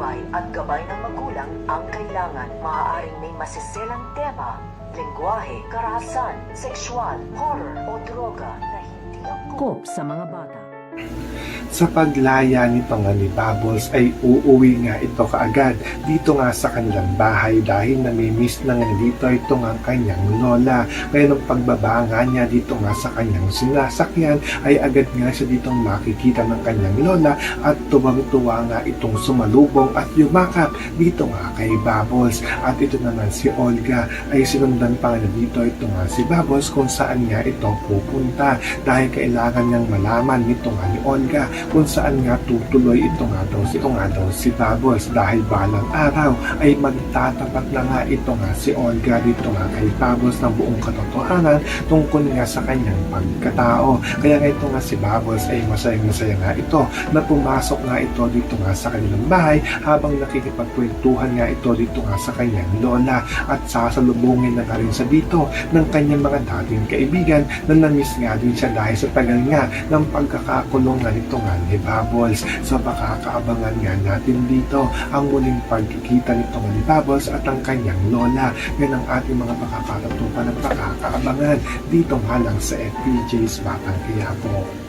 subaybay at gabay ng magulang ang kailangan. Maaaring may masiselang tema, lengguwahe, karahasan, sexual, horror o droga na hindi angkop sa mga bata. Sa paglaya nito nga ni Bubbles ay uuwi nga ito kaagad dito nga sa kanilang bahay dahil namimiss na nga dito ito nga kanyang lola. Kaya nung pagbaba nga niya dito nga sa kanyang sinasakyan ay agad nga siya ditong makikita ng kanyang lola at tuwang-tuwa nga itong sumalubong at yumakap dito nga kay Bubbles. At ito naman si Olga ay sinundan pa nga dito ito nga si Bubbles kung saan nga ito pupunta dahil kailangan niyang malaman nito nga ni Olga kung saan nga tutuloy ito nga daw si Bubbles dahil balang araw ay magtatapat na nga ito nga si Olga dito nga kay Bubbles ng buong katotohanan tungkol nga sa kanyang pagkatao. Kaya nga ito nga si Bubbles ay masayang-masaya nga ito na pumasok nga ito dito nga sa kanilang bahay habang nakikipagkwentuhan nga ito dito nga sa kanyang lola at sasalubungin na rin sa dito ng kanyang mga dating kaibigan na namiss nga din siya dahil sa tagal nga ng pagkakakulong nga nito nga ni Bubbles. So makakaabangan nga natin dito ang muling pagkikita nito nga ni Bubbles at ang kanyang lola. Yan ang ating mga pakakatutupan ng pakakaabangan dito nga lang sa FPJ's Batang Quiapo.